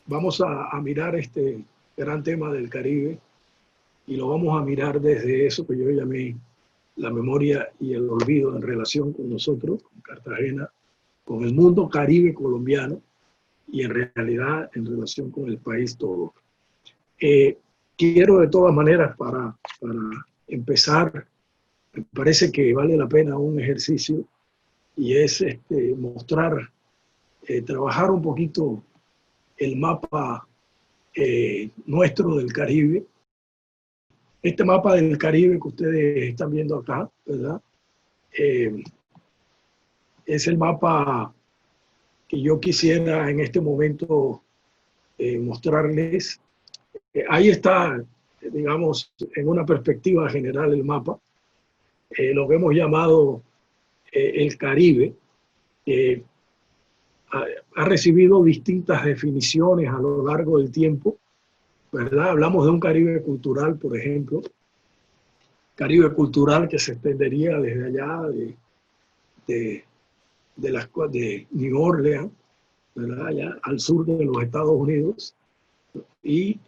vamos a mirar este gran tema del Caribe y lo vamos a mirar desde eso que yo llamé la memoria y el olvido en relación con nosotros, con Cartagena, con el mundo caribe colombiano y en realidad en relación con el país todo. Eh, Quiero de todas maneras, para empezar, me parece que vale la pena un ejercicio y es mostrar, trabajar un poquito el mapa nuestro del Caribe. Este mapa del Caribe que ustedes están viendo acá, ¿verdad? Eh, es el mapa que yo quisiera en este momento mostrarles. Ahí está, digamos, en una perspectiva general el mapa, lo que hemos llamado el Caribe. Eh, ha recibido distintas definiciones a lo largo del tiempo, ¿verdad? Hablamos de un Caribe cultural, por ejemplo, Caribe cultural que se extendería desde allá de, de New Orleans, ¿verdad? Allá al sur de los Estados Unidos y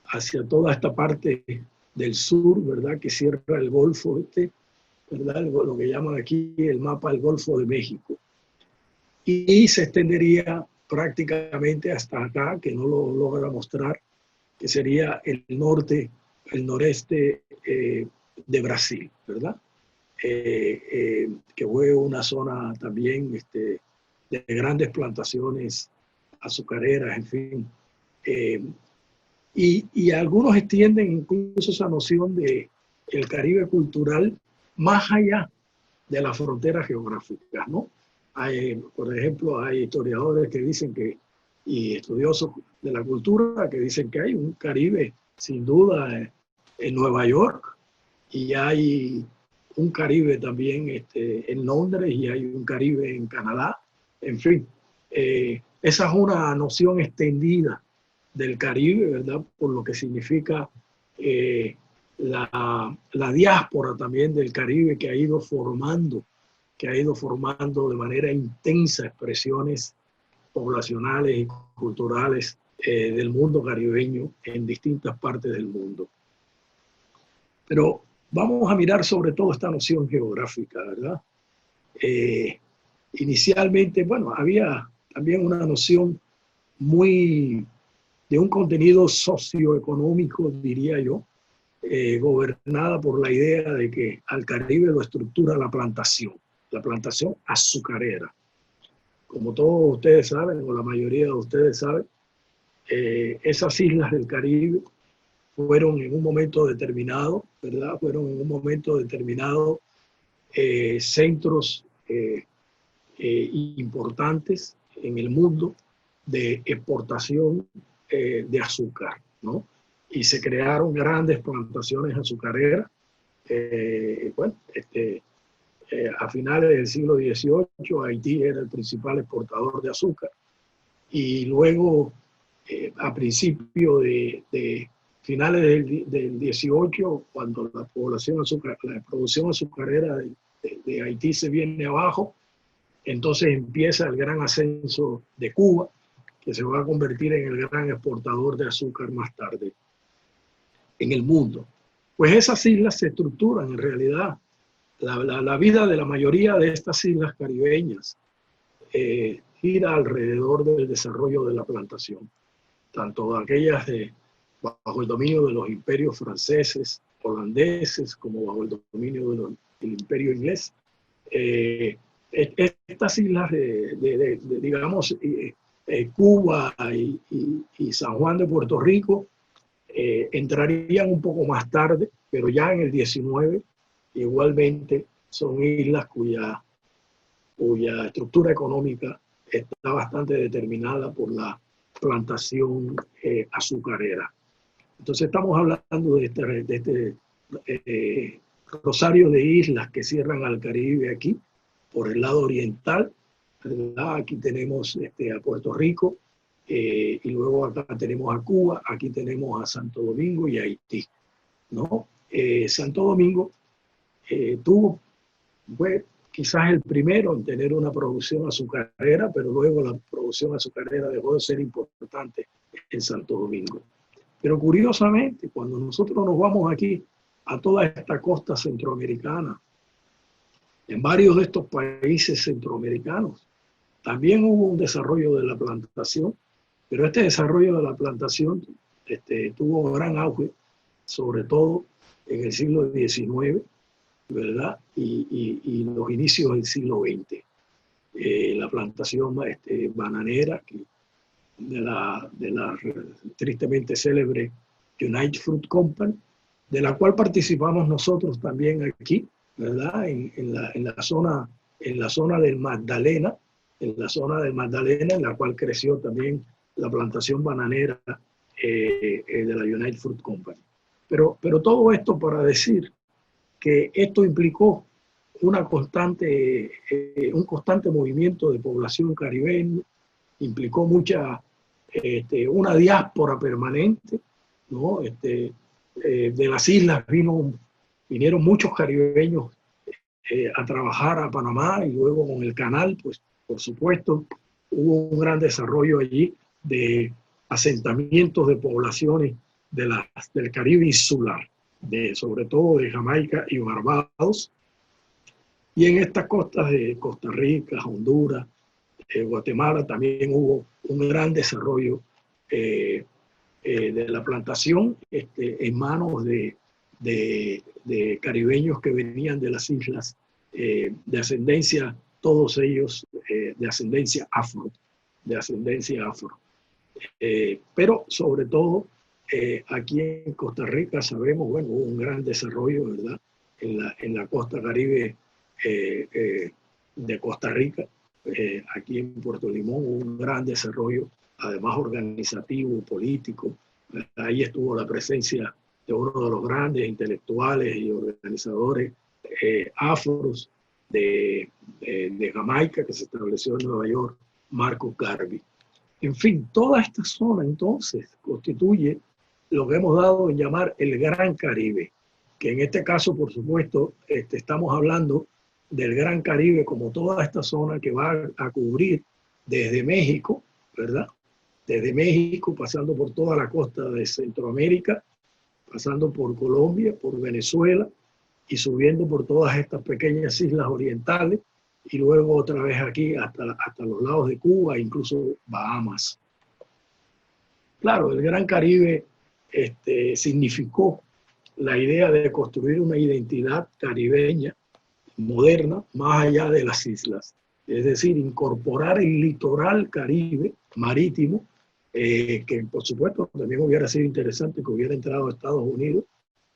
hacia toda esta parte del sur, ¿verdad? Que cierra el Golfo, ¿verdad? Lo que llaman aquí el mapa del Golfo de México. Y se extendería prácticamente hasta acá, que no lo logra mostrar, que sería el norte, el noreste de Brasil, ¿verdad? Que fue una zona también de grandes plantaciones azucareras, en fin. Y algunos extienden incluso esa noción de el Caribe cultural más allá de las fronteras geográficas, ¿no? Hay, por ejemplo, hay historiadores que dicen que, y estudiosos de la cultura, que dicen que hay un Caribe, sin duda, en Nueva York, y hay un Caribe también en Londres, y hay un Caribe en Canadá, en fin. Esa es una noción extendida del Caribe, ¿verdad? Por lo que significa la diáspora también del Caribe que ha ido formando de manera intensa expresiones poblacionales y culturales del mundo caribeño en distintas partes del mundo. Pero vamos a mirar sobre todo esta noción geográfica, ¿verdad? Inicialmente, bueno, había también una noción muy de un contenido socioeconómico, diría yo, gobernada por la idea de que al Caribe lo estructura la plantación azucarera. Como todos ustedes saben, o la mayoría de ustedes saben, esas islas del Caribe fueron en un momento determinado, ¿verdad? Fueron en un momento determinado centros importantes en el mundo de exportación de azúcar, ¿no? Y se crearon grandes plantaciones azucareras. Bueno, a finales del siglo XVIII, Haití era el principal exportador de azúcar. Y luego, a principios de finales del 18, cuando la producción azucarera de Haití se viene abajo, entonces empieza el gran ascenso de Cuba, que se va a convertir en el gran exportador de azúcar más tarde en el mundo. Pues esas islas se estructuran en realidad. La vida de la mayoría de estas islas caribeñas gira alrededor del desarrollo de la plantación, tanto aquellas bajo el dominio de los imperios franceses, holandeses, como bajo el dominio del imperio inglés. Estas islas digamos, Cuba y San Juan de Puerto Rico entrarían un poco más tarde, pero ya en el 19 igualmente son islas cuya estructura económica está bastante determinada por la plantación azucarera. Entonces estamos hablando de este rosario de islas que cierran al Caribe aquí, por el lado oriental, ¿verdad? Aquí tenemos a Puerto Rico, y luego acá tenemos a Cuba, aquí tenemos a Santo Domingo y a Haití, ¿no? Santo Domingo fue quizás el primero en tener una producción azucarera, pero luego la producción azucarera dejó de ser importante importante en Santo Domingo. Pero curiosamente, cuando nosotros nos vamos aquí a toda esta costa centroamericana, en varios de estos países centroamericanos, también hubo un desarrollo de la plantación, pero este desarrollo de la plantación tuvo gran auge, sobre todo en el siglo XIX, ¿verdad? Y los inicios del siglo XX. La plantación bananera de la tristemente célebre United Fruit Company, de la cual participamos nosotros también aquí, ¿verdad? En la zona del Magdalena, en la cual creció también la plantación bananera de la United Fruit Company. Pero todo esto para decir que esto implicó un constante movimiento de población caribeña, implicó una diáspora permanente, ¿no? De las islas vinieron muchos caribeños a trabajar a Panamá, y luego con el canal, pues por supuesto, hubo un gran desarrollo allí de asentamientos de poblaciones del Caribe insular, sobre todo de Jamaica y Barbados, y en estas costas de Costa Rica, Honduras, Guatemala también hubo un gran desarrollo de la plantación en manos de caribeños que venían de las islas de ascendencia, todos ellos de ascendencia afro. Pero sobre todo aquí en Costa Rica sabemos, bueno, hubo un gran desarrollo, ¿verdad? En la costa caribe de Costa Rica. Aquí en Puerto Limón hubo un gran desarrollo, además organizativo, político. Ahí estuvo la presencia de uno de los grandes intelectuales y organizadores afros de Jamaica, que se estableció en Nueva York, Marcus Garvey. En fin, toda esta zona entonces constituye lo que hemos dado en llamar el Gran Caribe, que en este caso, por supuesto, estamos hablando del Gran Caribe como toda esta zona que va a cubrir desde México, ¿verdad? Desde México, pasando por toda la costa de Centroamérica, pasando por Colombia, por Venezuela, y subiendo por todas estas pequeñas islas orientales, y luego otra vez aquí hasta los lados de Cuba, incluso Bahamas. Claro, el Gran Caribe significó la idea de construir una identidad caribeña moderna más allá de las islas. Es decir, incorporar el litoral caribe marítimo, que por supuesto también hubiera sido interesante que hubiera entrado a Estados Unidos,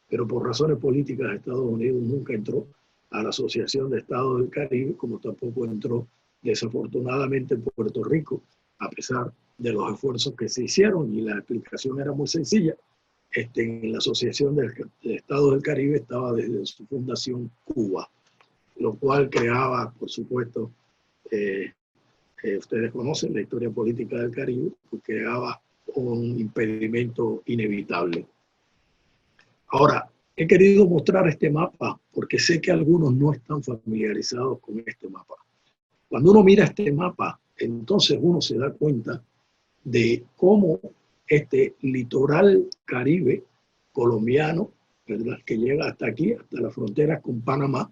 pero por razones políticas Estados Unidos nunca entró a la Asociación de Estados del Caribe, como tampoco entró desafortunadamente Puerto Rico, a pesar de los esfuerzos que se hicieron, y la explicación era muy sencilla. En la Asociación de Estados del Caribe estaba desde su fundación Cuba, lo cual creaba, por supuesto, ustedes conocen la historia política del Caribe, pues creaba un impedimento inevitable. Ahora, he querido mostrar este mapa porque sé que algunos no están familiarizados con este mapa. Cuando uno mira este mapa, entonces uno se da cuenta de cómo este litoral caribe colombiano, ¿verdad?, que llega hasta aquí, hasta las fronteras con Panamá,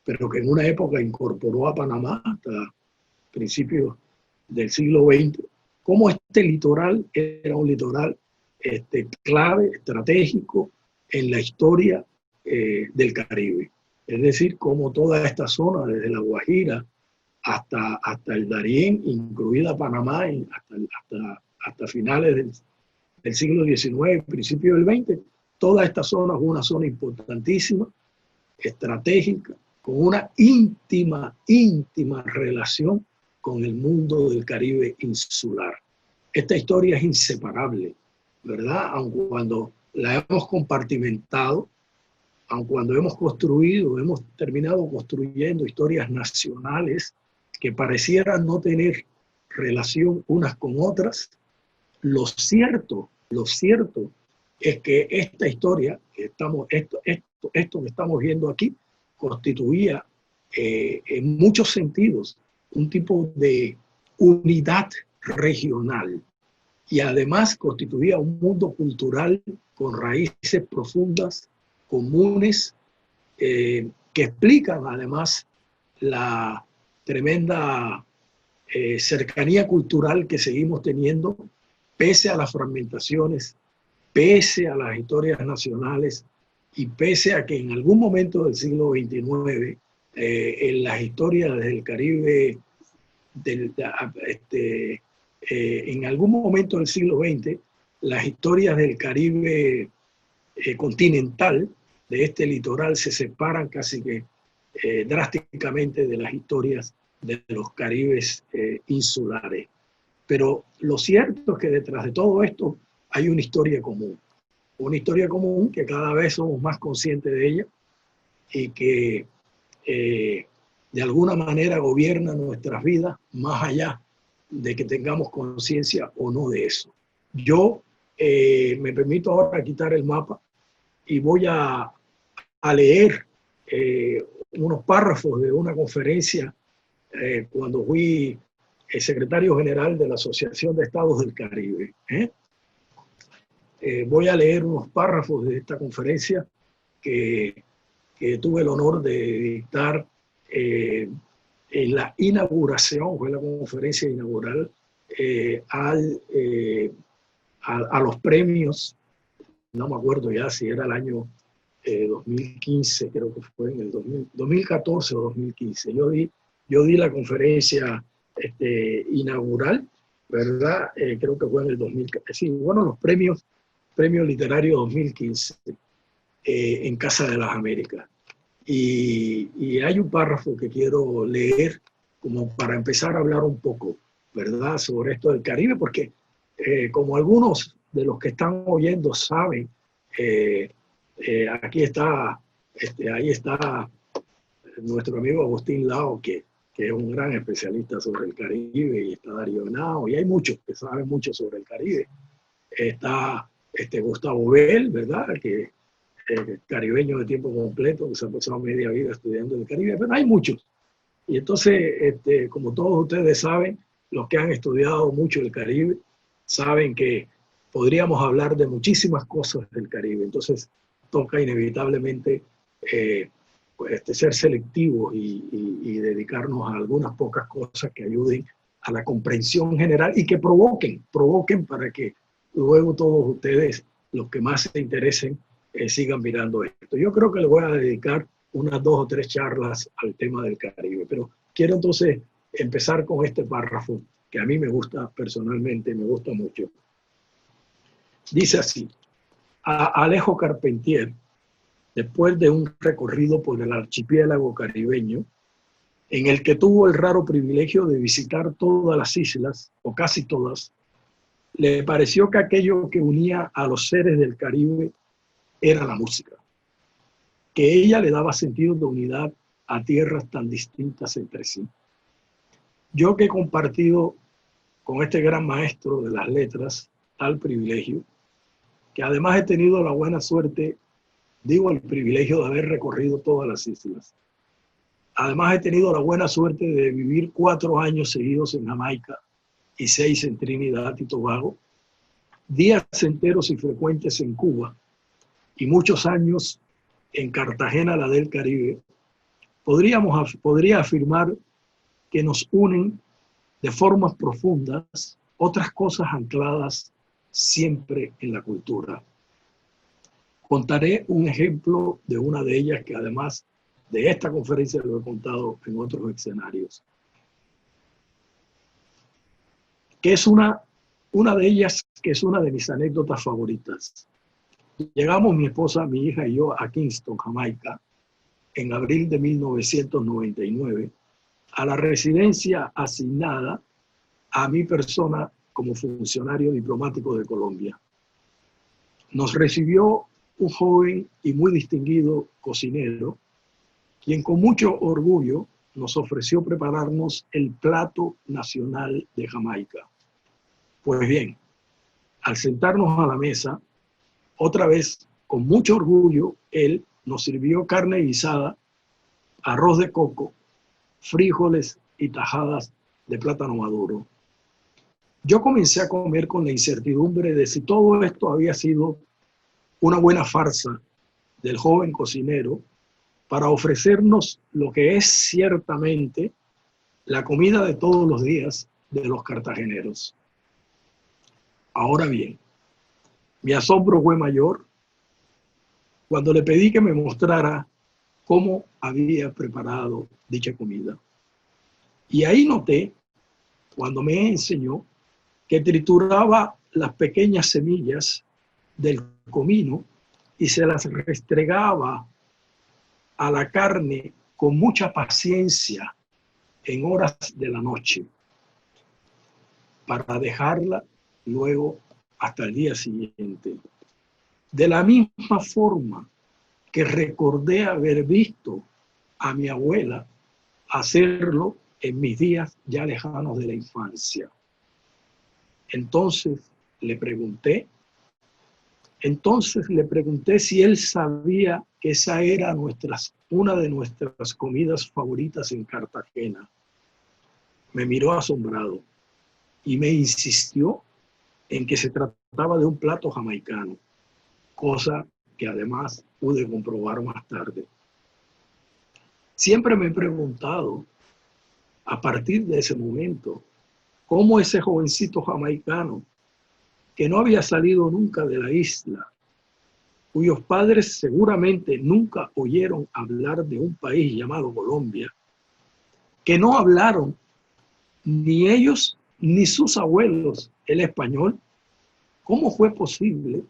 pero que en una época incorporó a Panamá hasta principios del siglo XX, cómo este litoral era un litoral clave, estratégico en la historia del Caribe. Es decir, cómo toda esta zona, desde La Guajira hasta el Darién, incluida Panamá, hasta finales del siglo XIX, principio del XX, toda esta zona es una zona importantísima, estratégica, con una íntima relación con el mundo del Caribe insular. Esta historia es inseparable, ¿verdad? Aun cuando la hemos compartimentado, aun cuando hemos terminado construyendo historias nacionales que parecieran no tener relación unas con otras, lo cierto es que esta historia, esto que estamos viendo aquí, constituía en muchos sentidos un tipo de unidad regional, y además constituía un mundo cultural con raíces profundas, comunes, que explican además la tremenda cercanía cultural que seguimos teniendo, pese a las fragmentaciones, pese a las historias nacionales y pese a que en algún momento del siglo XXIX, en las historias del Caribe, en algún momento del siglo XX, las historias del Caribe continental, de este litoral, se separan casi que drásticamente de las historias de los Caribes insulares. Pero lo cierto es que detrás de todo esto hay una historia común que cada vez somos más conscientes de ella y que de alguna manera gobierna nuestras vidas más allá de que tengamos conciencia o no de eso. Yo me permito ahora quitar el mapa y voy a leer unos párrafos de una conferencia cuando fui secretario general de la Asociación de Estados del Caribe. Voy a leer unos párrafos de esta conferencia que tuve el honor de dictar en la inauguración, fue la conferencia inaugural, a los premios, no me acuerdo ya si era el año 2015, creo que fue en el 2014 o 2015. Yo di la conferencia inaugural, ¿verdad? Creo que fue en el 2015. Sí, bueno, los premios literarios 2015 en Casa de las Américas. Y hay un párrafo que quiero leer como para empezar a hablar un poco, ¿verdad?, sobre esto del Caribe, porque como algunos de los que están oyendo saben, aquí está, ahí está nuestro amigo Agustín Lao, que es un gran especialista sobre el Caribe, y está Darío Henao, y hay muchos que saben mucho sobre el Caribe. Está Gustavo Bell, ¿verdad?, que caribeño de tiempo completo, que se ha pasado media vida estudiando el Caribe, pero hay muchos. Y entonces, como todos ustedes saben, los que han estudiado mucho el Caribe, saben que podríamos hablar de muchísimas cosas del Caribe. Entonces, toca inevitablemente ser selectivos y dedicarnos a algunas pocas cosas que ayuden a la comprensión general y que provoquen para que luego todos ustedes, los que más se interesen, sigan mirando esto. Yo creo que le voy a dedicar unas 2 o 3 charlas al tema del Caribe, pero quiero entonces empezar con este párrafo que a mí me gusta personalmente, me gusta mucho. Dice así: Alejo Carpentier, después de un recorrido por el archipiélago caribeño, en el que tuvo el raro privilegio de visitar todas las islas, o casi todas, le pareció que aquello que unía a los seres del Caribe era la música, que ella le daba sentido de unidad a tierras tan distintas entre sí. Yo que he compartido con este gran maestro de las letras tal privilegio, que además he tenido la buena suerte, digo el privilegio de haber recorrido todas las islas. Además he tenido la buena suerte de vivir 4 años seguidos en Jamaica y 6 en Trinidad y Tobago, días enteros y frecuentes en Cuba y muchos años en Cartagena, la del Caribe. Podría afirmar que nos unen de formas profundas otras cosas ancladas siempre en la cultura. Contaré un ejemplo de una de ellas que además de esta conferencia lo he contado en otros escenarios. Que es una de ellas, que es una de mis anécdotas favoritas. Llegamos mi esposa, mi hija y yo a Kingston, Jamaica, en abril de 1999, a la residencia asignada a mi persona como funcionario diplomático de Colombia. Nos recibió un joven y muy distinguido cocinero, quien con mucho orgullo nos ofreció prepararnos el plato nacional de Jamaica. Pues bien, al sentarnos a la mesa, otra vez, con mucho orgullo, él nos sirvió carne guisada, arroz de coco, frijoles y tajadas de plátano maduro. Yo comencé a comer con la incertidumbre de si todo esto había sido una buena farsa del joven cocinero para ofrecernos lo que es ciertamente la comida de todos los días de los cartageneros. Ahora bien, mi asombro fue mayor cuando le pedí que me mostrara cómo había preparado dicha comida. Y ahí noté, cuando me enseñó, que trituraba las pequeñas semillas del comino y se las restregaba a la carne con mucha paciencia en horas de la noche para dejarla luego hasta el día siguiente. De la misma forma que recordé haber visto a mi abuela hacerlo en mis días ya lejanos de la infancia. Entonces le pregunté si él sabía que esa era una de nuestras comidas favoritas en Cartagena. Me miró asombrado y me insistió en que se trataba de un plato jamaicano, cosa que además pude comprobar más tarde. Siempre me he preguntado, a partir de ese momento, cómo ese jovencito jamaicano, que no había salido nunca de la isla, cuyos padres seguramente nunca oyeron hablar de un país llamado Colombia, que no hablaron ni ellos ni sus abuelos el español, ¿cómo fue posible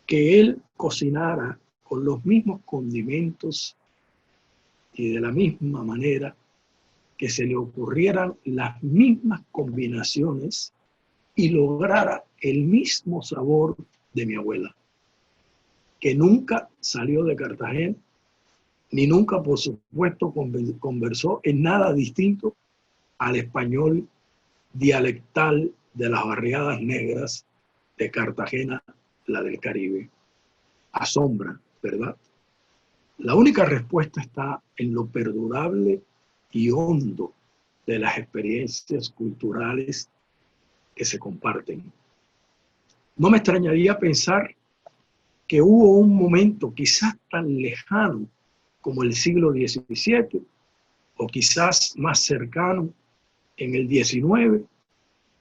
que él cocinara con los mismos condimentos y de la misma manera, que se le ocurrieran las mismas combinaciones y lograra el mismo sabor de mi abuela, que nunca salió de Cartagena, ni nunca, por supuesto, conversó en nada distinto al español dialectal de las barriadas negras de Cartagena, la del Caribe? Asombra, ¿verdad? La única respuesta está en lo perdurable y hondo de las experiencias culturales que se comparten. No me extrañaría pensar que hubo un momento quizás tan lejano como el siglo XVII o quizás más cercano en el XIX,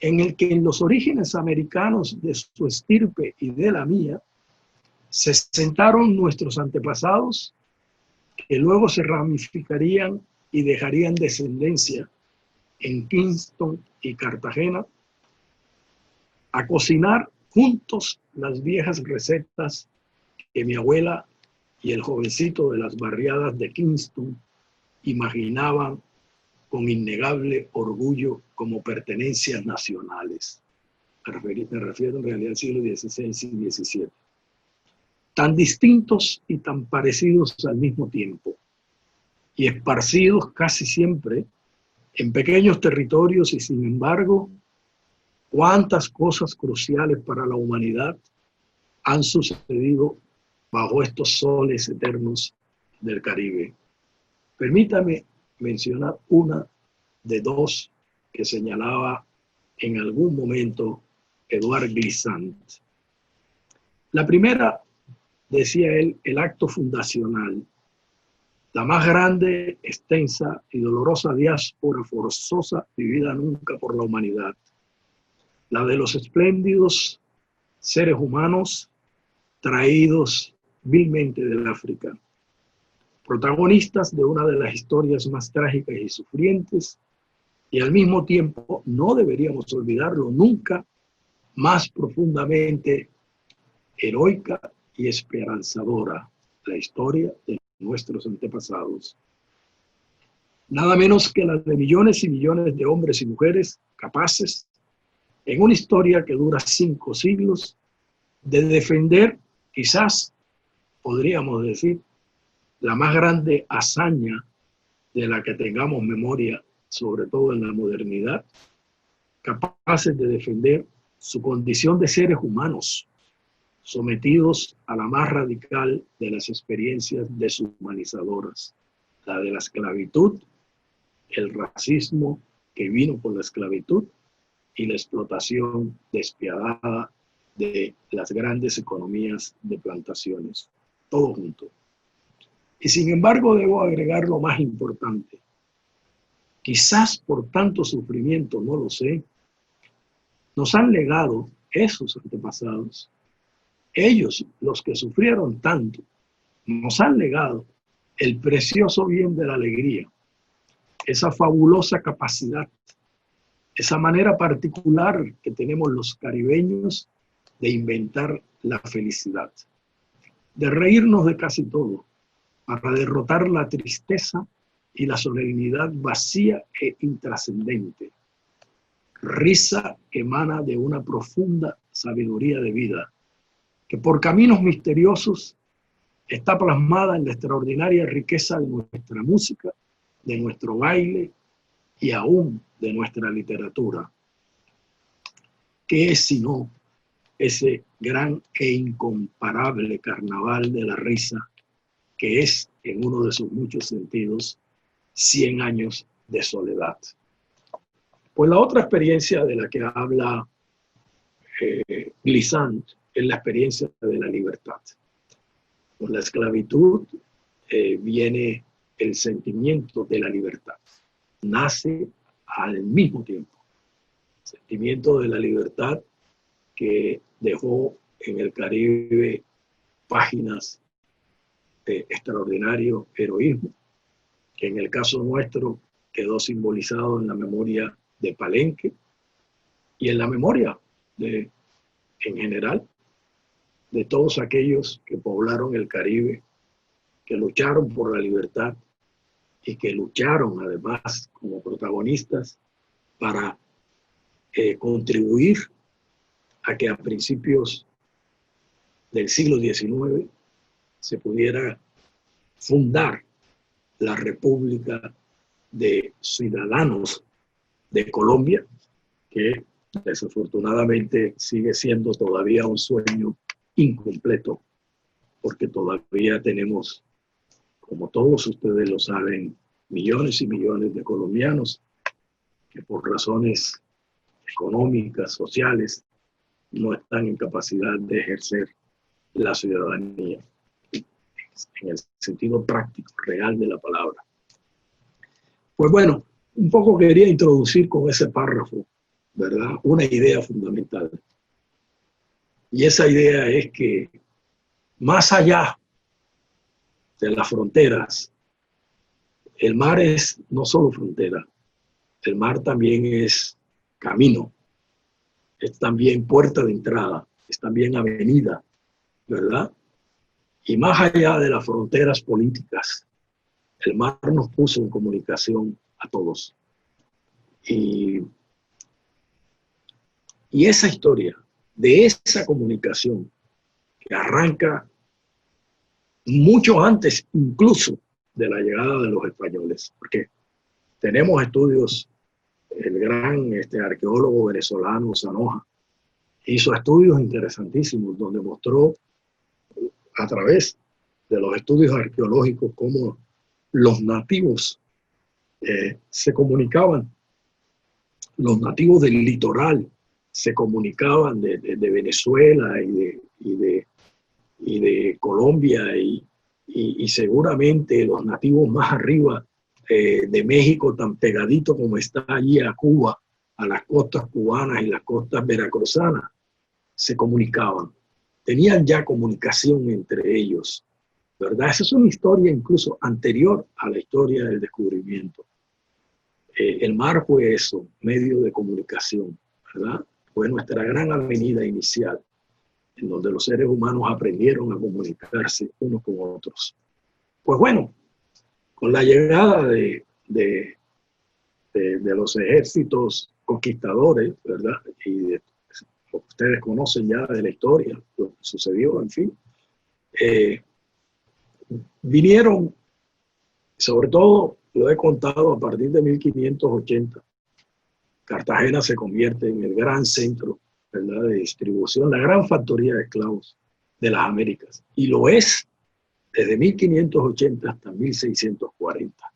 en el que en los orígenes americanos de su estirpe y de la mía se sentaron nuestros antepasados, que luego se ramificarían y dejarían descendencia en Kingston y Cartagena, a cocinar juntos las viejas recetas que mi abuela y el jovencito de las barriadas de Kingston imaginaban con innegable orgullo como pertenencias nacionales. Me refiero en realidad al siglo XVI y XVII. Tan distintos y tan parecidos al mismo tiempo, y esparcidos casi siempre en pequeños territorios, y sin embargo, cuántas cosas cruciales para la humanidad han sucedido bajo estos soles eternos del Caribe. Permítame mencionar una de dos que señalaba en algún momento Edouard Glissant. La primera, decía él, el acto fundacional, la más grande, extensa y dolorosa diáspora forzosa vivida nunca por la humanidad, la de los espléndidos seres humanos traídos vilmente del África, protagonistas de una de las historias más trágicas y sufrientes, y al mismo tiempo, no deberíamos olvidarlo nunca, más profundamente heroica y esperanzadora, la historia de nuestros antepasados. Nada menos que la de millones y millones de hombres y mujeres capaces, en una historia que dura 5 siglos, de defender, quizás podríamos decir, la más grande hazaña de la que tengamos memoria, sobre todo en la modernidad, capaces de defender su condición de seres humanos, sometidos a la más radical de las experiencias deshumanizadoras, la de la esclavitud, el racismo que vino por la esclavitud y la explotación despiadada de las grandes economías de plantaciones, todo junto. Y sin embargo, debo agregar lo más importante. Quizás por tanto sufrimiento, no lo sé, nos han legado esos antepasados, ellos, los que sufrieron tanto, nos han legado el precioso bien de la alegría, esa fabulosa capacidad, esa manera particular que tenemos los caribeños de inventar la felicidad, de reírnos de casi todo, para derrotar la tristeza y la solemnidad vacía e intrascendente. Risa que emana de una profunda sabiduría de vida, que por caminos misteriosos está plasmada en la extraordinaria riqueza de nuestra música, de nuestro baile y aún de nuestra literatura. ¿Qué es sino ese gran e incomparable carnaval de la risa que es, en uno de sus muchos sentidos, 100 años de soledad? Pues la otra experiencia de la que habla Glissant es la experiencia de la libertad. Con la esclavitud viene el sentimiento de la libertad. Nace al mismo tiempo. El sentimiento de la libertad que dejó en el Caribe páginas de extraordinario heroísmo, que en el caso nuestro quedó simbolizado en la memoria de Palenque y en la memoria en general de todos aquellos que poblaron el Caribe, que lucharon por la libertad y que lucharon además como protagonistas para contribuir a que a principios del siglo XIX se pudiera fundar la República de Ciudadanos de Colombia, que desafortunadamente sigue siendo todavía un sueño incompleto, porque todavía tenemos, como todos ustedes lo saben, millones y millones de colombianos que por razones económicas, sociales, no están en capacidad de ejercer la ciudadanía en el sentido práctico, real de la palabra. Pues bueno, un poco quería introducir con ese párrafo, ¿verdad?, una idea fundamental. Y esa idea es que más allá de las fronteras, el mar es no solo frontera, el mar también es camino, es también puerta de entrada, es también avenida, ¿verdad? Y más allá de las fronteras políticas, el mar nos puso en comunicación a todos. Y esa historia de esa comunicación que arranca mucho antes incluso de la llegada de los españoles, porque tenemos estudios, el gran arqueólogo venezolano Zanoja hizo estudios interesantísimos donde mostró a través de los estudios arqueológicos cómo los nativos se comunicaban, los nativos del litoral se comunicaban de Venezuela y de Colombia y seguramente los nativos más arriba de México, tan pegadito como está allí a Cuba, a las costas cubanas y las costas veracruzanas, se comunicaban. Tenían ya comunicación entre ellos, ¿verdad? Esa es una historia incluso anterior a la historia del descubrimiento. El mar fue eso, medio de comunicación, ¿verdad? Fue nuestra gran avenida inicial, en donde los seres humanos aprendieron a comunicarse unos con otros. Pues bueno, con la llegada de los ejércitos conquistadores, ¿verdad? Y lo que ustedes conocen ya de la historia, lo que sucedió, en fin, vinieron, sobre todo, lo he contado, a partir de 1580, Cartagena se convierte en el gran centro, ¿verdad?, de distribución, la gran factoría de esclavos de las Américas. Y lo es desde 1580 hasta 1640.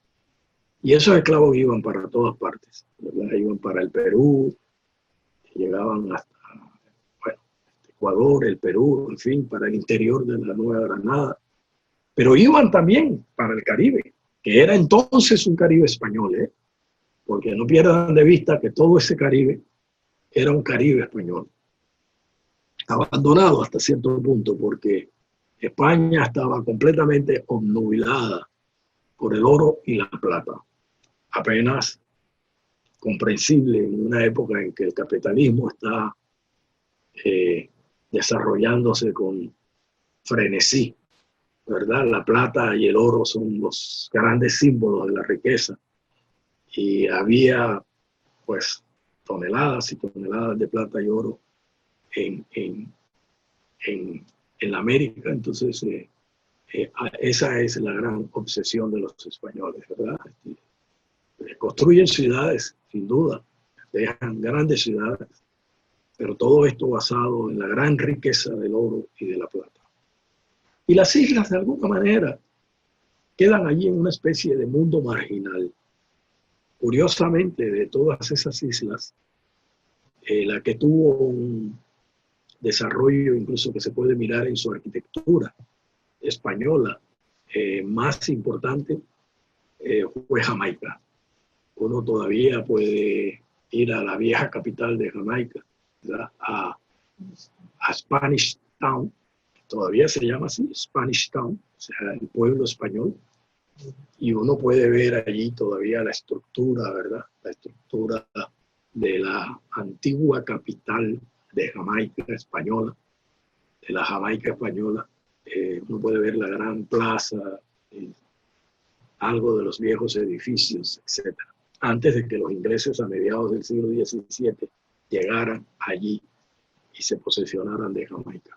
Y esos esclavos iban para todas partes, ¿verdad? Iban para el Perú, llegaban hasta, bueno, Ecuador, el Perú, en fin, para el interior de la Nueva Granada, pero iban también para el Caribe, que era entonces un Caribe español, ¿eh? Porque no pierdan de vista que todo ese Caribe era un Caribe español, abandonado hasta cierto punto, porque España estaba completamente obnubilada por el oro y la plata. Apenas comprensible en una época en que el capitalismo está desarrollándose con frenesí, ¿verdad? La plata y el oro son los grandes símbolos de la riqueza. Y había, pues, toneladas y toneladas de plata y oro en, en, en la América. Entonces, esa es la gran obsesión de los españoles, ¿verdad? Construyen ciudades, sin duda, dejan grandes ciudades, pero todo esto basado en la gran riqueza del oro y de la plata. Y las islas, de alguna manera, quedan allí en una especie de mundo marginal. Curiosamente, de todas esas islas, la que tuvo un desarrollo incluso que se puede mirar en su arquitectura española más importante fue Jamaica. Uno todavía puede ir a la vieja capital de Jamaica, a Spanish Town, todavía se llama así, Spanish Town, o sea, el pueblo español, y uno puede ver allí todavía la estructura, ¿verdad? La estructura de la antigua capital de Jamaica española, de la Jamaica española. Uno puede ver la gran plaza, algo de los viejos edificios, etc. Antes de que los ingleses a mediados del siglo XVII llegaran allí y se posesionaran de Jamaica.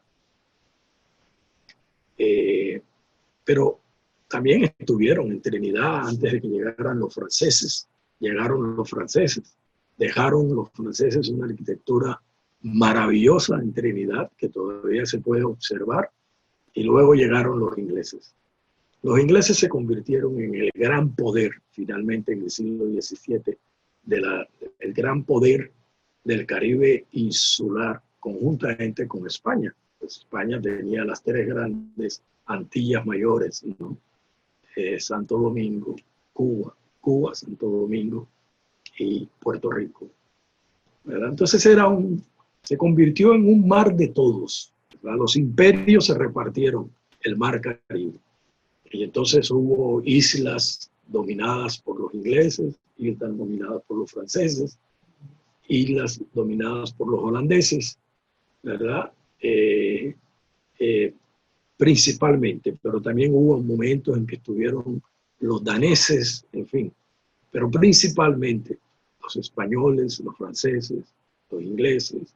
Pero también estuvieron en Trinidad antes de que llegaran los franceses. Llegaron los franceses, dejaron los franceses una arquitectura maravillosa en Trinidad que todavía se puede observar, y luego llegaron los ingleses. Los ingleses se convirtieron en el gran poder, finalmente en el siglo XVII, el gran poder del Caribe insular, conjuntamente con España. Pues España tenía las tres grandes Antillas mayores, ¿no? Santo Domingo, Cuba, Santo Domingo y Puerto Rico, ¿verdad? Entonces se convirtió en un mar de todos, ¿verdad? Los imperios se repartieron el mar Caribe. Y entonces hubo islas dominadas por los ingleses, islas dominadas por los franceses, islas dominadas por los holandeses, ¿verdad? Principalmente, pero también hubo momentos en que estuvieron los daneses, en fin, pero principalmente los españoles, los franceses, los ingleses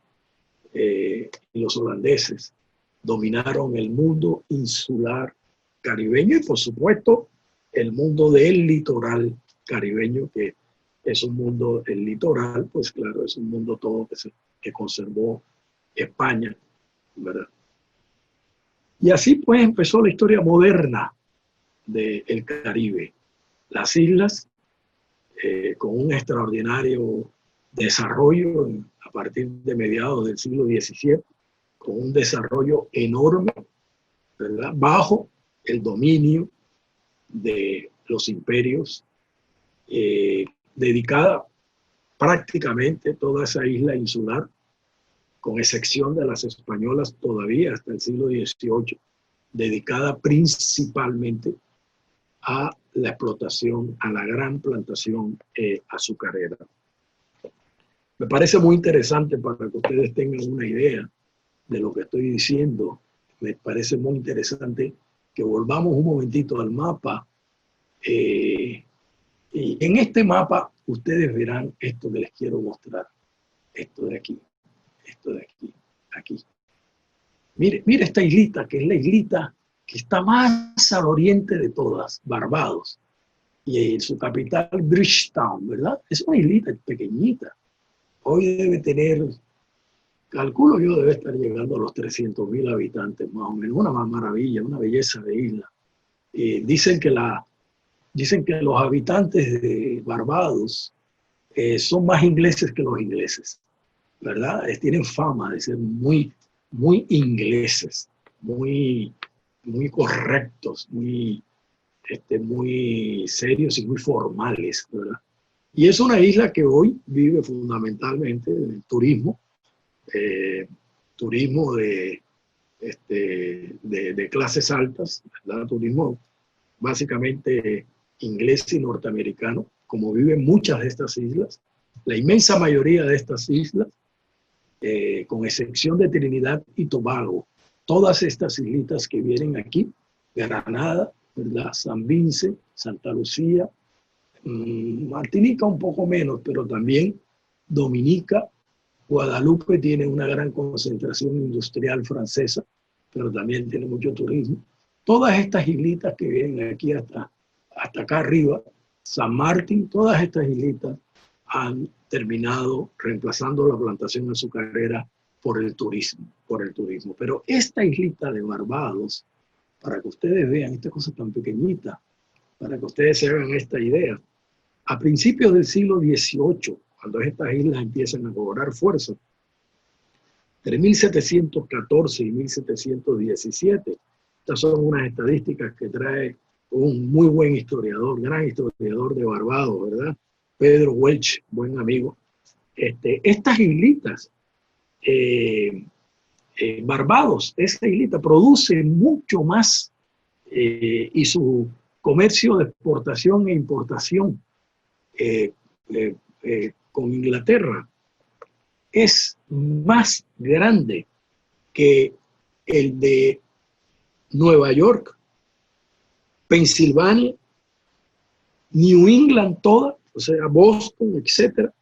y los holandeses dominaron el mundo insular caribeño y, por supuesto, el mundo del litoral caribeño, que es un mundo, el litoral, pues claro, es un mundo todo que conservó España, ¿verdad? Y así pues empezó la historia moderna del Caribe. Las islas, con un extraordinario desarrollo a partir de mediados del siglo XVII, con un desarrollo enorme, ¿verdad? Bajo el dominio de los imperios, dedicada prácticamente toda esa isla insular, con excepción de las españolas todavía hasta el siglo XVIII, dedicada principalmente a la explotación, a la gran plantación azucarera. Me parece muy interesante para que ustedes tengan una idea de lo que estoy diciendo. Me parece muy interesante que volvamos un momentito al mapa. Y en este mapa ustedes verán esto que les quiero mostrar. Esto de aquí, aquí. Mire esta islita, que es la islita que está más al oriente de todas, Barbados. Y su capital, Bridgetown, ¿verdad? Es una islita pequeñita. Hoy debe tener, calculo yo, debe estar llegando a los 300,000 habitantes, más o menos. Una maravilla, una belleza de isla. Dicen que los habitantes de Barbados son más ingleses que los ingleses. ¿verdad? Tienen fama de ser muy, muy ingleses, muy, muy correctos, muy, muy serios y muy formales, ¿verdad? Y es una isla que hoy vive fundamentalmente del turismo, eh, turismo de clases altas, ¿verdad? Turismo básicamente inglés y norteamericano, como viven muchas de estas islas, la inmensa mayoría de estas islas, con excepción de Trinidad y Tobago, todas estas islitas que vienen aquí, Granada, ¿verdad? San Vince, Santa Lucía, Martinica un poco menos, pero también Dominica, Guadalupe tiene una gran concentración industrial francesa, pero también tiene mucho turismo. Todas estas islitas que vienen aquí hasta acá arriba, San Martín, todas estas islitas han terminado reemplazando la plantación azucarera por el turismo, por el turismo. Pero esta islita de Barbados, para que ustedes vean esta cosa tan pequeñita, para que ustedes se hagan esta idea, a principios del siglo XVIII, cuando estas islas empiezan a cobrar fuerza, entre 1714 y 1717, estas son unas estadísticas que trae un muy buen historiador, gran historiador de Barbados, ¿verdad? Pedro Welch, buen amigo. Estas islitas, Barbados, esta islita produce mucho más y su comercio de exportación e importación con Inglaterra es más grande que el de Nueva York, Pensilvania, New England toda, o sea, Boston, etcétera,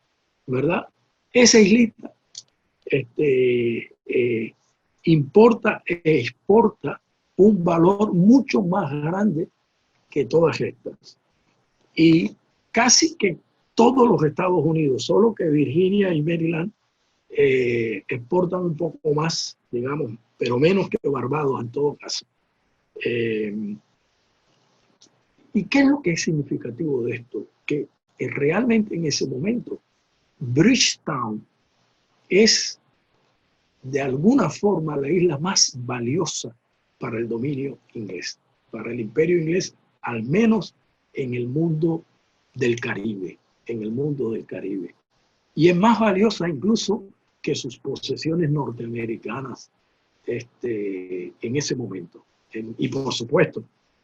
¿verdad? Esa islita importa e exporta un valor mucho más grande que todas estas. Y casi que todos los Estados Unidos, solo que Virginia y Maryland exportan un poco más, digamos, pero menos que Barbados en todo caso. ¿Y qué es lo que es significativo de esto? Que realmente en ese momento Bridgetown es de alguna forma la isla más valiosa para el dominio inglés, para el imperio inglés, al menos en el mundo del Caribe, en el mundo del Caribe. Y es más valiosa incluso que sus posesiones norteamericanas en ese momento. Y por supuesto,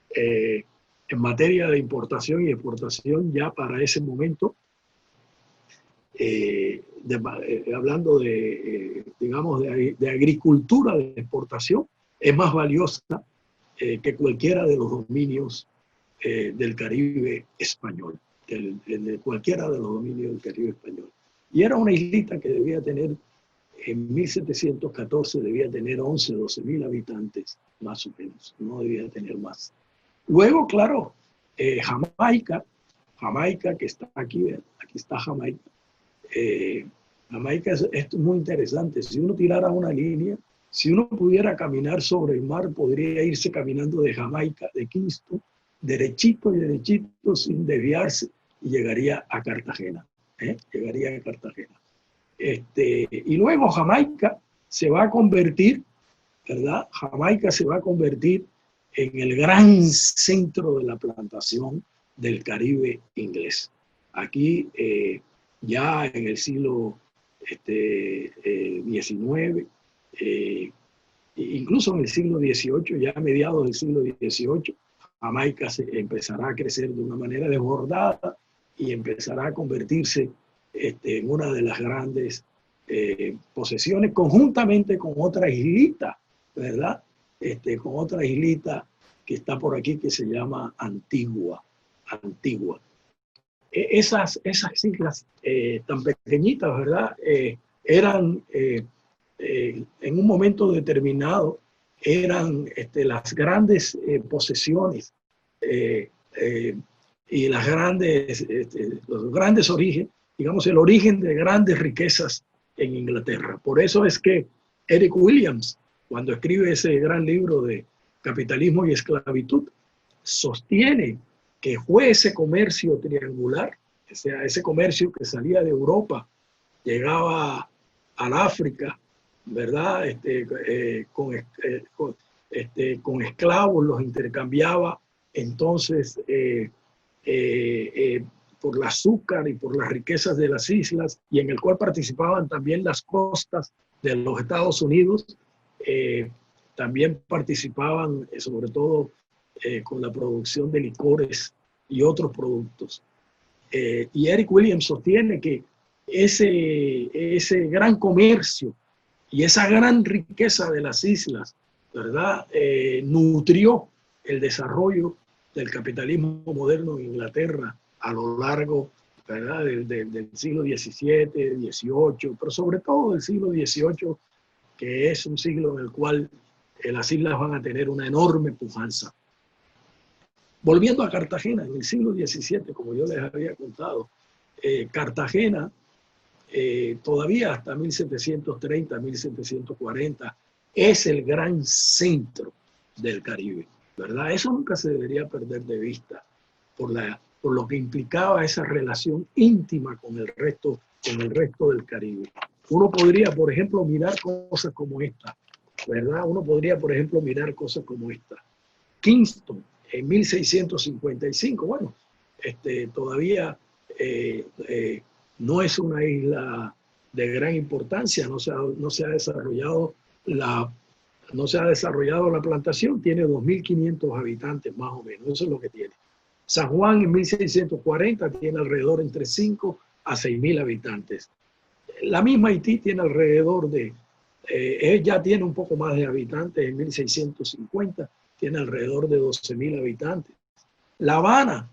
en materia de importación y exportación, ya para ese momento, hablando digamos, de agricultura de exportación, es más valiosa que cualquiera de los dominios del Caribe español, de cualquiera de los dominios del Caribe español. Y era una islita que debía tener, en 1714, debía tener 11, 12 mil habitantes, más o menos, no debía tener más. Luego, claro, Jamaica, que está aquí, aquí está Jamaica. Jamaica es muy interesante. Si uno tirara una línea, si uno pudiera caminar sobre el mar, podría irse caminando de Jamaica, de Kingston, derechito y derechito, sin desviarse, y llegaría a Cartagena. Llegaría a Cartagena. Y luego Jamaica se va a convertir, ¿verdad? Jamaica se va a convertir en el gran centro de la plantación del Caribe inglés. Aquí, ya en el siglo XIX, incluso en el siglo XVIII, ya a mediados del siglo XVIII, Jamaica empezará a crecer de una manera desbordada y empezará a convertirse en una de las grandes posesiones, conjuntamente con otra islita, ¿verdad? Con otra islita que está por aquí que se llama Antigua. Esas islas tan pequeñitas, ¿verdad? Eran, en un momento determinado, eran las grandes posesiones y los grandes orígenes, digamos, el origen de grandes riquezas en Inglaterra. Por eso es que Eric Williams, cuando escribe ese gran libro de Capitalismo y Esclavitud, sostiene que fue ese comercio triangular, o sea, ese comercio que salía de Europa, llegaba al África, ¿verdad? Con esclavos, los intercambiaba entonces por el azúcar y por las riquezas de las islas, y en el cual participaban también las costas de los Estados Unidos. También participaban sobre todo con la producción de licores y otros productos. Y Eric Williams sostiene que ese gran comercio y esa gran riqueza de las islas, ¿verdad? Nutrió el desarrollo del capitalismo moderno en Inglaterra a lo largo, ¿verdad? Del siglo XVII, XVIII, pero sobre todo del siglo XVIII, que es un siglo en el cual las islas van a tener una enorme pujanza. Volviendo a Cartagena, en el siglo XVII, como yo les había contado, Cartagena, todavía hasta 1730, 1740, es el gran centro del Caribe, ¿verdad? Eso nunca se debería perder de vista por lo que implicaba esa relación íntima con el resto del Caribe. Uno podría, por ejemplo, mirar cosas como esta, ¿verdad? Uno podría, por ejemplo, mirar cosas como esta. Kingston, en 1655, bueno, todavía no es una isla de gran importancia, no se ha desarrollado la plantación, tiene 2.500 habitantes más o menos, eso es lo que tiene. San Juan en 1640 tiene alrededor entre 5 a 6.000 habitantes. La misma Haití tiene alrededor de, ya tiene un poco más de habitantes, en 1650 tiene alrededor de 12.000 habitantes. La Habana,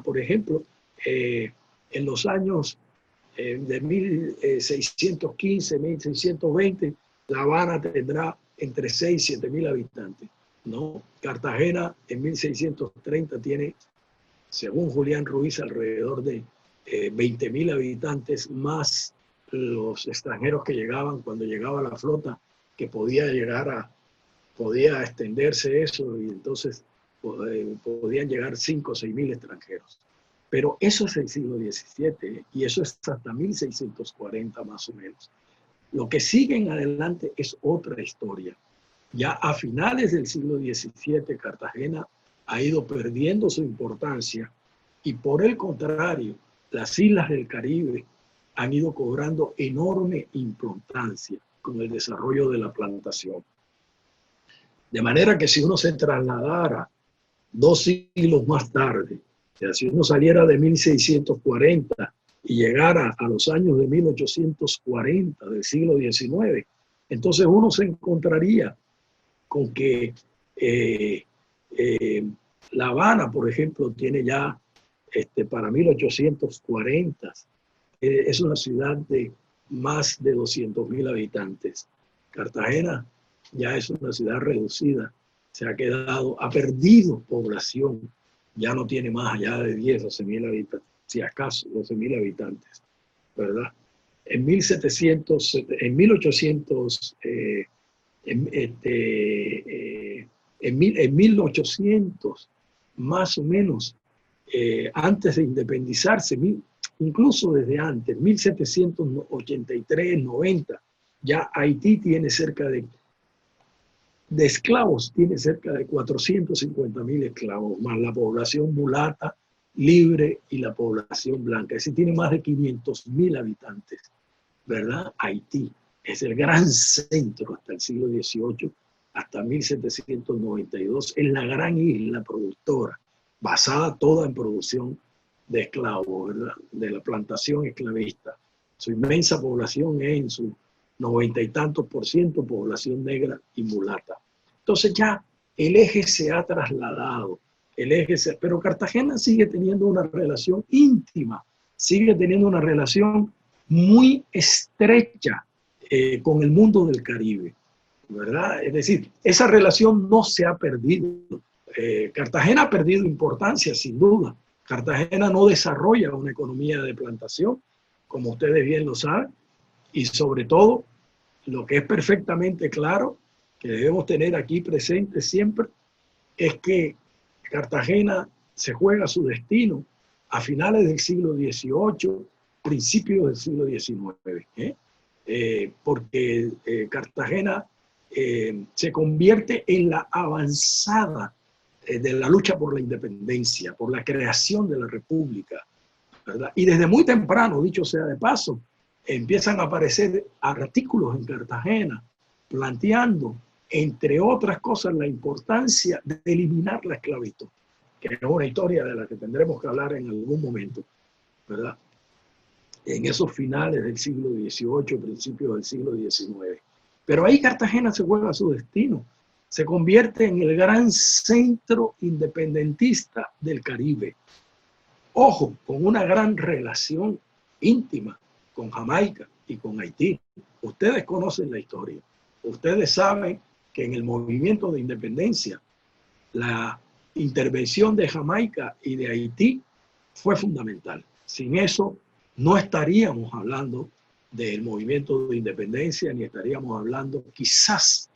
por ejemplo, en los años de 1615, 1620, La Habana tendrá entre 6 y 7.000 habitantes, ¿no? Cartagena en 1630 tiene, según Julián Ruiz, alrededor de 20.000 habitantes, más los extranjeros que llegaban cuando llegaba la flota, que podía extenderse eso, y entonces podían llegar 5 o 6.000 extranjeros. Pero eso es el siglo XVII, y eso es hasta 1640 más o menos. Lo que sigue en adelante es otra historia. Ya a finales del siglo XVII, Cartagena ha ido perdiendo su importancia, y por el contrario, las islas del Caribe han ido cobrando enorme importancia con el desarrollo de la plantación. De manera que si uno se trasladara 2 siglos más tarde, o sea, si uno saliera de 1640 y llegara a los años de 1840 del siglo XIX, entonces uno se encontraría con que La Habana, por ejemplo, tiene ya para 1840, es una ciudad de más de 200.000 habitantes. Cartagena ya es una ciudad reducida, ha perdido población, ya no tiene más allá de 10, 12.000 habitantes, si acaso 12.000 habitantes, ¿verdad? En 1800, más o menos, antes de independizarse, incluso desde antes, 1783, 90, ya Haití tiene cerca de esclavos, tiene cerca de 450.000 esclavos, más la población mulata, libre, y la población blanca. Es decir, tiene más de 500.000 habitantes, ¿verdad? Haití es el gran centro hasta el siglo XVIII, hasta 1792, es la gran isla productora, basada toda en producción de esclavos, ¿verdad? De la plantación esclavista. Su inmensa población es en su 90 y tantos % población negra y mulata. Entonces ya el eje se ha trasladado, pero Cartagena sigue teniendo una relación íntima, sigue teniendo una relación muy estrecha con el mundo del Caribe, ¿verdad? Es decir, esa relación no se ha perdido. Cartagena ha perdido importancia, sin duda. Cartagena no desarrolla una economía de plantación, como ustedes bien lo saben, y sobre todo, lo que es perfectamente claro, que debemos tener aquí presente siempre, es que Cartagena se juega su destino a finales del siglo XVIII, principios del siglo XIX. porque Cartagena se convierte en la avanzada de la lucha por la independencia, por la creación de la república, ¿verdad? Y desde muy temprano, dicho sea de paso, empiezan a aparecer artículos en Cartagena planteando, entre otras cosas, la importancia de eliminar la esclavitud, que es una historia de la que tendremos que hablar en algún momento, ¿verdad? En esos finales del siglo XVIII, principios del siglo XIX. Pero ahí Cartagena se juega su destino, se convierte en el gran centro independentista del Caribe. Ojo, con una gran relación íntima con Jamaica y con Haití. Ustedes conocen la historia. Ustedes saben que en el movimiento de independencia, la intervención de Jamaica y de Haití fue fundamental. Sin eso, no estaríamos hablando del movimiento de independencia, ni estaríamos hablando quizás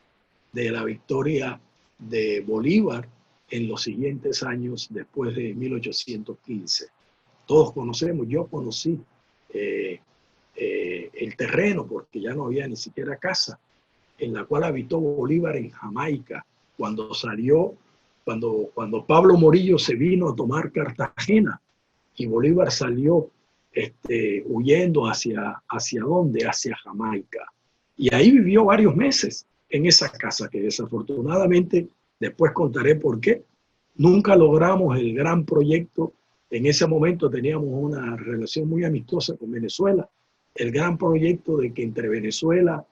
de la victoria de Bolívar en los siguientes años después de 1815. Todos conocemos, yo conocí el terreno, porque ya no había ni siquiera casa, en la cual habitó Bolívar en Jamaica, cuando salió, cuando Pablo Morillo se vino a tomar Cartagena, y Bolívar salió huyendo hacia ¿dónde? Hacia Jamaica. Y ahí vivió varios meses en esa casa, que desafortunadamente, después contaré por qué, nunca logramos el gran proyecto. En ese momento teníamos una relación muy amistosa con Venezuela, el gran proyecto de que entre Venezuela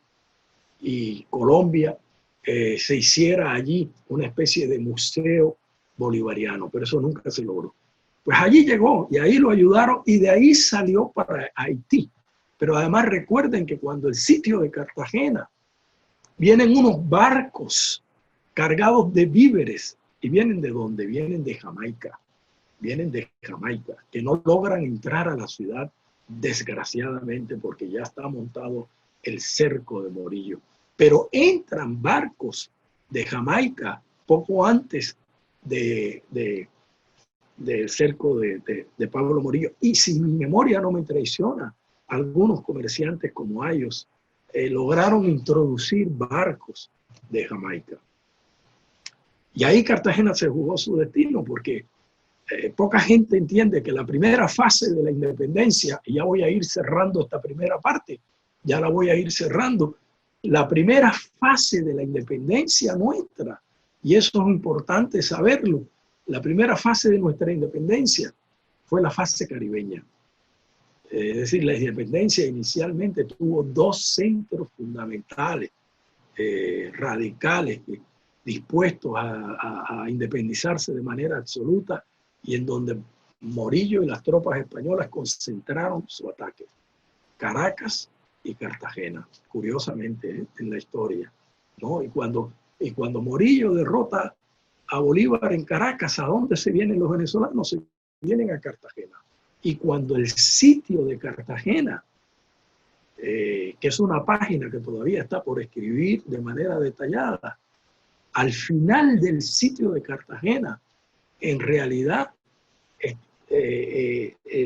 y Colombia se hiciera allí una especie de museo bolivariano, pero eso nunca se logró. Pues allí llegó y ahí lo ayudaron y de ahí salió para Haití. Pero además recuerden que cuando el sitio de Cartagena, vienen unos barcos cargados de víveres. ¿Y vienen de dónde? Vienen de Jamaica. Vienen de Jamaica, que no logran entrar a la ciudad, desgraciadamente, porque ya está montado el cerco de Morillo. Pero entran barcos de Jamaica poco antes del cerco de Pablo Morillo. Y si mi memoria no me traiciona, algunos comerciantes como ellos lograron introducir barcos de Jamaica. Y ahí Cartagena se jugó su destino, porque poca gente entiende que la primera fase de la independencia, y ya voy a ir cerrando esta primera parte, ya la voy a ir cerrando, la primera fase de la independencia nuestra, y eso es importante saberlo, la primera fase de nuestra independencia fue la fase caribeña. Es decir, la independencia inicialmente tuvo dos centros fundamentales, radicales, dispuestos a independizarse de manera absoluta, y en donde Morillo y las tropas españolas concentraron su ataque: Caracas y Cartagena, curiosamente, en la historia, ¿no? Y cuando Morillo derrota a Bolívar en Caracas, ¿a dónde se vienen los venezolanos? Se vienen a Cartagena. Y cuando el sitio de Cartagena, que es una página que todavía está por escribir de manera detallada, al final del sitio de Cartagena, en realidad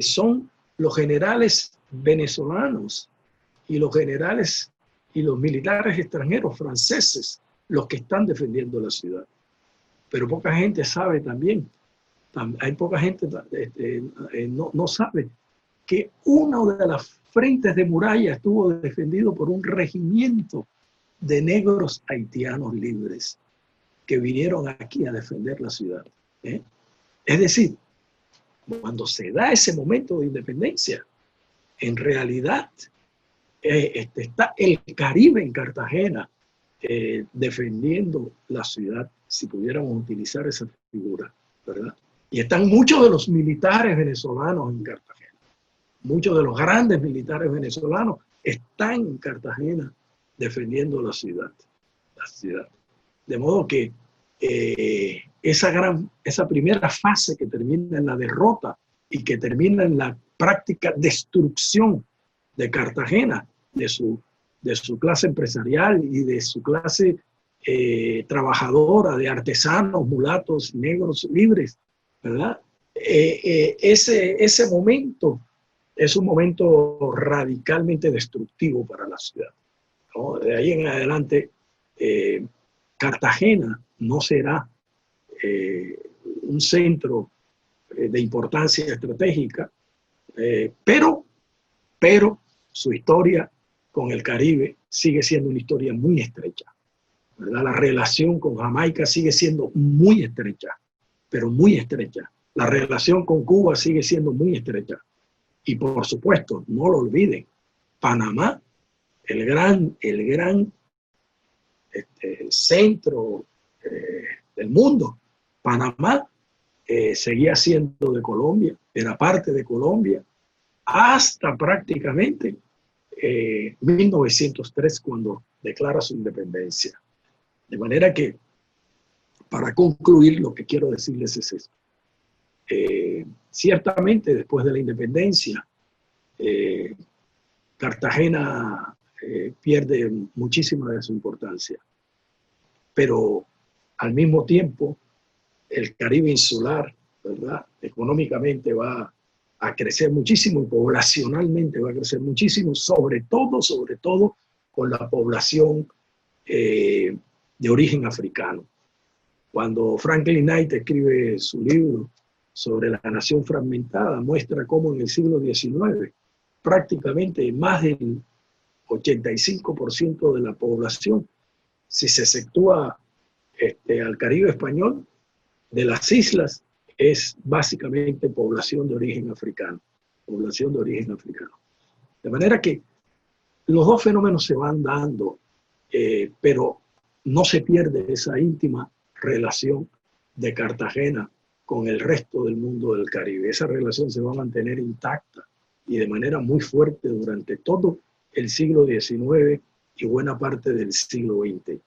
son los generales venezolanos y los generales y los militares extranjeros franceses los que están defendiendo la ciudad. Pero poca gente sabe también, hay poca gente no sabe que uno de las frentes de muralla estuvo defendido por un regimiento de negros haitianos libres que vinieron aquí a defender la ciudad. Es decir, cuando se da ese momento de independencia, en realidad está el Caribe en Cartagena defendiendo la ciudad, si pudiéramos utilizar esa figura, ¿verdad? Y están muchos de los militares venezolanos en Cartagena. Muchos de los grandes militares venezolanos están en Cartagena defendiendo la ciudad. De modo que esa primera fase que termina en la derrota y que termina en la práctica destrucción de Cartagena, de su clase empresarial y de su clase trabajadora, de artesanos, mulatos, negros libres, ¿verdad? Ese momento es un momento radicalmente destructivo para la ciudad, ¿no? De ahí en adelante, Cartagena no será un centro de importancia estratégica, pero su historia con el Caribe sigue siendo una historia muy estrecha, ¿verdad? La relación con Jamaica sigue siendo muy estrecha, pero muy estrecha. La relación con Cuba sigue siendo muy estrecha. Y por supuesto, no lo olviden, Panamá, el gran centro del mundo, Panamá seguía siendo de Colombia, era parte de Colombia, hasta prácticamente 1903, cuando declara su independencia. De manera que, para concluir, lo que quiero decirles es esto. Ciertamente, después de la independencia, Cartagena pierde muchísima de su importancia, pero al mismo tiempo el Caribe insular, ¿verdad?, económicamente va a crecer muchísimo y poblacionalmente va a crecer muchísimo, sobre todo con la población de origen africano. Cuando Franklin Knight escribe su libro sobre la nación fragmentada, muestra cómo en el siglo XIX prácticamente más del 85% de la población, si se sectúa al Caribe español, de las islas, es básicamente población de origen africano. Población de origen africano. De manera que los dos fenómenos se van dando, pero no se pierde esa íntima relación de Cartagena con el resto del mundo del Caribe. Esa relación se va a mantener intacta y de manera muy fuerte durante todo el siglo XIX y buena parte del siglo XX.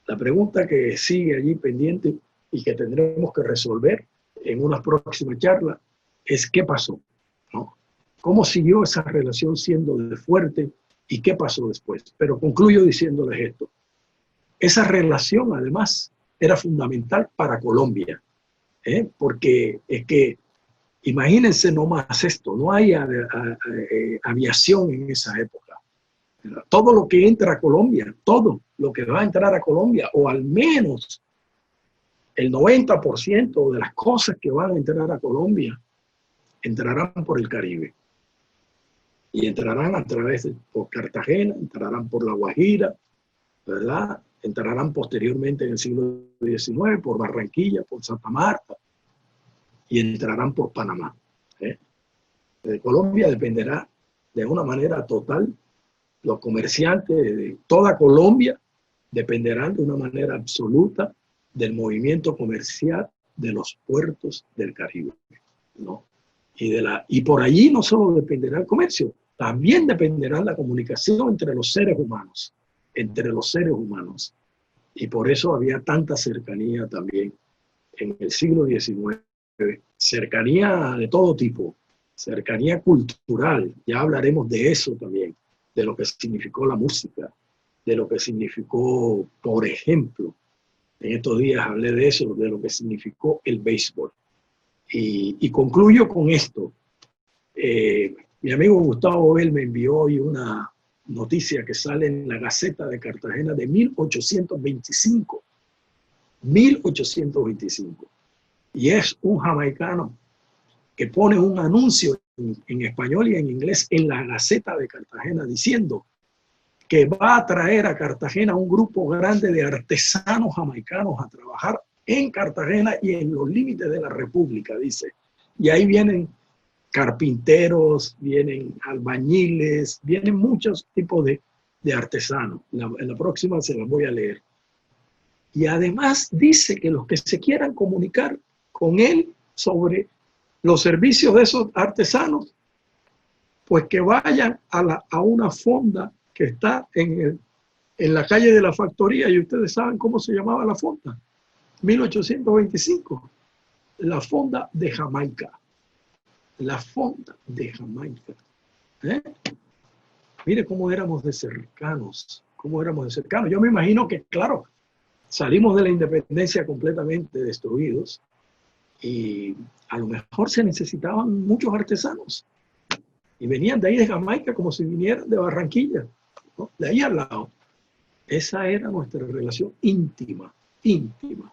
La pregunta que sigue allí pendiente y que tendremos que resolver en una próxima charla es ¿qué pasó?, ¿no? ¿Cómo siguió esa relación siendo de fuerte y qué pasó después? Pero concluyo diciéndoles esto. Esa relación, además, era fundamental para Colombia, porque es que, imagínense nomás esto, no hay aviación en esa época. Todo lo que entra a Colombia, todo lo que va a entrar a Colombia, o al menos el 90% de las cosas que van a entrar a Colombia, entrarán por el Caribe. Y entrarán a través por Cartagena, entrarán por La Guajira, ¿verdad? Entrarán posteriormente en el siglo XIX por Barranquilla, por Santa Marta, y entrarán por Panamá. De Colombia dependerá de una manera total. Los comerciantes de toda Colombia dependerán de una manera absoluta del movimiento comercial de los puertos del Caribe, ¿no? Y por allí no solo dependerá el comercio, también dependerá la comunicación entre los seres humanos, Y por eso había tanta cercanía también en el siglo XIX, cercanía de todo tipo, cercanía cultural, ya hablaremos de eso también, de lo que significó la música, de lo que significó, por ejemplo, en estos días hablé de eso, de lo que significó el béisbol. Y concluyo con esto. Mi amigo Gustavo Bell me envió hoy una noticia que sale en la Gaceta de Cartagena de 1825. 1825. Y es un jamaicano que pone un anuncio en español y en inglés en la Gaceta de Cartagena diciendo que va a traer a Cartagena un grupo grande de artesanos jamaicanos a trabajar en Cartagena y en los límites de la República, dice. Y ahí vienen carpinteros, vienen albañiles, vienen muchos tipos de artesanos. En la próxima se las voy a leer. Y además dice que los que se quieran comunicar con él sobre los servicios de esos artesanos, pues que vayan a una fonda que está en la calle de la Factoría, y ustedes saben cómo se llamaba la fonda, 1825, la fonda de Jamaica. La fonda de Jamaica. Mire cómo éramos de cercanos, Yo me imagino que, claro, salimos de la independencia completamente destruidos, y a lo mejor se necesitaban muchos artesanos y venían de ahí de Jamaica como si vinieran de Barranquilla, ¿no? De ahí al lado. Esa era nuestra relación íntima, íntima.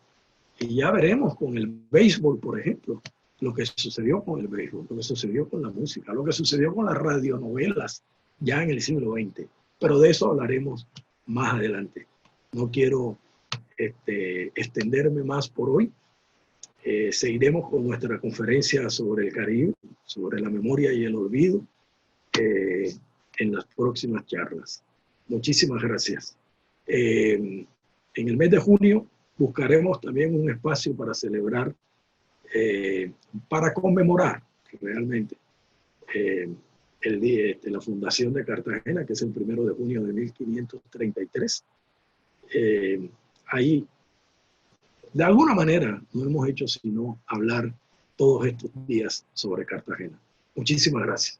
Y ya veremos con el béisbol, por ejemplo, lo que sucedió con el béisbol, lo que sucedió con la música, lo que sucedió con las radionovelas ya en el siglo XX. Pero de eso hablaremos más adelante. No quiero extenderme más por hoy. Seguiremos con nuestra conferencia sobre el Caribe, sobre la memoria y el olvido, en las próximas charlas. Muchísimas gracias. En el mes de junio buscaremos también un espacio para celebrar, para conmemorar realmente el día, la fundación de Cartagena, que es el 1 de junio de 1533. Ahí, de alguna manera, no hemos hecho sino hablar todos estos días sobre Cartagena. Muchísimas gracias.